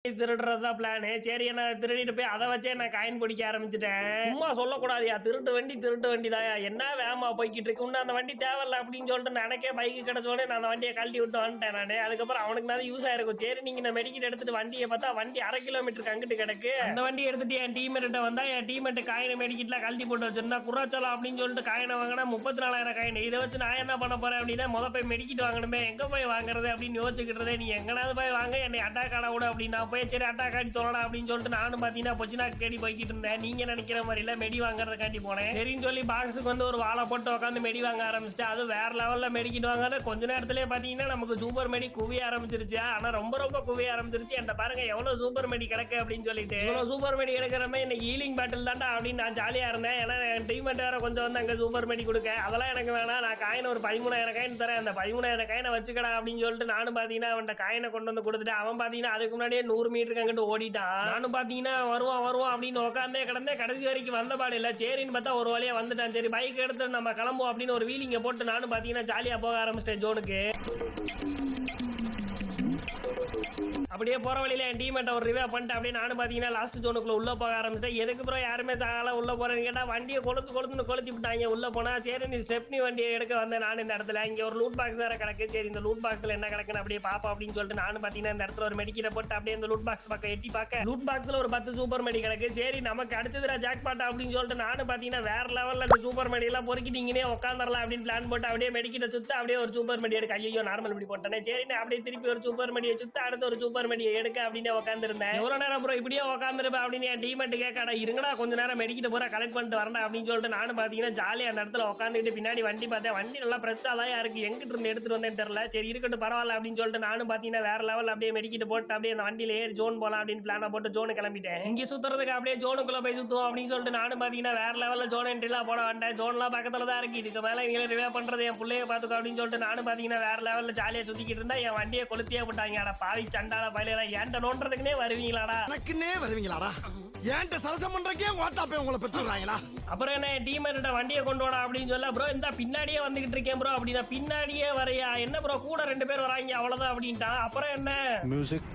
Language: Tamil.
திருடுறதுதான் பிளானு. சரி என்ன திருடிட்டு போய் அதை வச்சே நான் காயின் பிடிக்க ஆரம்பிச்சிட்டேன். சும்மா சொல்லக்கூடாதுயா, திருட்டு வண்டி தாயா, என்ன வேகமா போய்கிட்டு இருக்கு, இன்னும் அந்த வண்டி தேவையில்ல அப்படின்னு சொல்லிட்டு எனக்கே பைக்கு கிடைச்சோடனே நான் அந்த வண்டியை கழட்டி விட்டு வந்துட்டேன் நானு. அதுக்கப்புறம் அவனுக்கு தான் யூஸ் ஆயிருக்கும். சரி நீங்க நான் மெடிக்கல் எடுத்துட்டு வண்டியை பார்த்தா வண்டி 1/2 கிலோமீட்டருக்கு அங்கிட்டு கிடக்கு. அந்த வண்டி எடுத்துட்டு என் டீம்மேட்ட வந்தா, என் டீம்மேட் காயினை மெடிக்கெட்லாம் கழட்டி போட்டு வச்சிருந்தா, குறாச்சலம் அப்படின்னு சொல்லிட்டு காயினை வாங்கினா 34,000 காயின். இதை வச்சு நான் என்ன பண்ண போறேன் அப்படின்னா, போய் மெடிக்கிட்டு வாங்கணுமே, எங்க போய் வாங்குறது அப்படின்னு யோசிச்சுக்கிட்டதே. நீ எங்கனாவது போய் வாங்க, என்னை அட்டாக் ஆட விட அப்படின்னா போய் சரி அட்டாக் ஆடி தோணா அப்படின்னு சொல்லிட்டு நானும் பாத்தீங்கன்னா பொச்சினாக்கு தேடி போய்கிட்டு இருந்தேன். நீங்க நினைக்கிற மாதிரி இல்ல, மெடி வாங்குறதுக்காண்டி போனேன். சரின்னு சொல்லி பாக்ஸுக்கு வந்து ஒரு வாழை போட்டு உட்காந்து மெடி வாங்க ஆரம்பிச்சிட்டு, அது வேற லெவல்ல மெடிக்கிட்டு வாங்க. கொஞ்ச நேரத்திலே பாத்தீங்கன்னா நமக்கு சூப்பர் மெடி குவிய ஆரம்பிச்சிருச்சு. ஆனா ரொம்ப குவிய ஆரம்பிச்சிருச்சு. என்கிட்ட பாருங்க எவ்வளவு சூப்பர் மெடி கிடக்கு அப்படின்னு சொல்லிட்டு, இவ்வளவு சூப்பர் மெடி எடுக்கிறமே இன்னைக்கு ஹீலிங் பேட்டில் தான்டா அப்படின்னு நான் ஜாலியா இருந்தேன். ஏன்னா என் டீம்மேட் வேற கொஞ்சம் வந்து அங்க சூப்பர் மெடி கொடுக்க, அதெல்லாம் எனக்கு வேணாம், நான் காயின் ஒரு 13,000 காயின் தரேன், அந்த 13,000 காயினை வச்சுக்கடா அப்படின்னு சொல்லிட்டு நானும் பாத்தீங்கன்னா அவன் காயினை கொண்டு வந்து கொடுத்துட்டு, அவன் பாத்தீங்கன்னா அதுக்கு முன்னாடியே 100 மீட்டருக்கு அங்கிட்டு ஓடிட்டான். நானும் பாத்தீங்கன்னா வருவான் அப்படின்னு உட்காந்தே கிடந்தே கடைசி வரைக்கும் வந்த பாடு இல்ல. சரின்னு பார்த்தா ஒரு வழியா வந்துட்டான். சரி பைக் எடுத்து நம்ம கிளம்புவோம் அப்படின்னு ஒரு வீலிங்க போட்டு நானும் பாத்தீங்கன்னா ஜாலியா போக ஆரம்பிச்சிட்டேன் ஜோனுக்கு. அப்படியே போற வழியில என் டீமேட்ட ஒரு ரிவே பண்ணிட்டு அப்படியே நானும் பாத்தீங்கன்னா லாஸ்ட் ஜோனுக்குள்ள உள்ள போக ஆரம்பிச்சிட்டேன். எதுக்கு அப்புறம் யாருமே சாகல உள்ள போறேன்னு கேட்டா, வண்டியை கொளுத்தி விட்டாங்க உள்ள போனா. சரி நீ ஸ்டெப்னி வண்டியை எடுக்க வந்தேன் நான் இந்த இடத்துல. இங்க ஒரு லூட் பாக்ஸ் வேற கிடக்கு. சரி இந்த லூட் பாக்ஸ்ல என்ன கிடக்குன்னு அப்படியே பாப்பா அப்படின்னு சொல்லிட்டு நானும் பாத்தீங்கன்னா இந்த இடத்துல ஒரு மெடிக்கலை போட்டு அப்படியே இந்த லூட் பாக்ஸ் பக்கம் எட்டி பார்க்க, லூட் பாக்ஸ்ல ஒரு 10 சூப்பர் மெடி கிடக்கு. சரி நமக்கு அடிச்சதுடா ஜாக் பாட்டா அப்படின்னு சொல்லிட்டு நானும் பாத்தீங்கன்னா வேற லெவல்ல இந்த சூப்பர் மெடி எல்லாம் பொறுக்கிட்டு இங்கே உட்காந்துடலாம் அப்படின்னு பிளான் போட்டு அப்படியே மெடிக்கிட்ட சுத்த அப்படியே ஒரு சூப்பர் மெடி எடுக்க. ஐயோ நார்மல் மெடி போட்டேன். சரி அப்படியே திருப்பி ஒரு சூப்பர் மெடியை சுத்த அடுத்த ஒரு சூப்பர் மெடியை எடுக்க அப்படின்னு உட்காந்துருந்தேன். எவ்வளவு நேரம் அப்புறம் இப்படியே உட்காந்துருப்பேன் அப்படின்னு என் டீமேட் கேட்கடா, இருங்கடா கொஞ்ச நேரம் மெடிக்கிட்ட போற கலெக்ட் பண்ணிட்டு வரேன் அப்படின்னு சொல்லிட்டு நானும் பாத்தீங்கன்னா ஜாலியா அந்த இடத்துல உட்காந்துட்டு பின்னாடி வண்டி பார்த்தேன். வண்டி நல்லா பிரச்சாலாம் இருக்கு, எங்கிட்ட இருந்து எடுத்துட்டு வந்தேன்னு தெரியல. சரி இருக்கட்டும் பரவாயில்ல அப்படின்னு சொல்லிட்டு நானும் பாத்தீங்கன்னா வேற லெவல் அப்படியே மெடிக்கிட்டு போட்டு அப்படியே அந்த வண்டியில ஏறி ஜோன் போலாம் அப்படின்னு பிளான போட்டு ஜோனு கிளம்பிட்டேன். இங்க சுத்துறதுக்கு அப்படியே ஜோனுக்குள்ள போய் சுத்துவோம் அப்படின்னு சொல்லிட்டு நானும் பாத்தீங்கன்னா வேற லெவல்ல ஜோன் என்ட்ரி எல்லாம் போட வேண்டாம். ஜோன் எல்லாம் பக்கத்துல தான் இருக்கு, இதுக்கு மேல நீங்க ரிவே பண்றது என் பிள்ளைய பாத்துக்கோ அப்படின்னு சொல்லிட்டு நானும் பாத்தீங்கன்னா வேற லெவல்ல ஜாலியா சுத்திக்கிட்டு இருந்தா என் வண்டியை கொளுத்தியே போட்டாங்க. அட பாவி சண்டால பயில ஏன்ட்ட நோன்றதுக்குனே வருவீங்களாடா, எனக்குன்னே வருவீங்களாடா, ஏன்ட்ட சரசம் பண்றக்கே ஓட்டாப்பே உங்களை பெற்றுறாங்களா. அப்புறம் என்ன டீமேட்ட வண்டியை கொண்டு வாடா அப்படின்னு சொல்ல, ப்ரோ இந்த பின்னாடியே வந்துகிட்டு இருக்கேன் ப்ரோ அப்படின்னா, பின்னாடியே வரையா என்ன ப்ரோ கூட 2 பேர் வராங்க அவ்வளவுதான் அப்படின்ட்டான். அப்புறம் என்ன மியூசிக்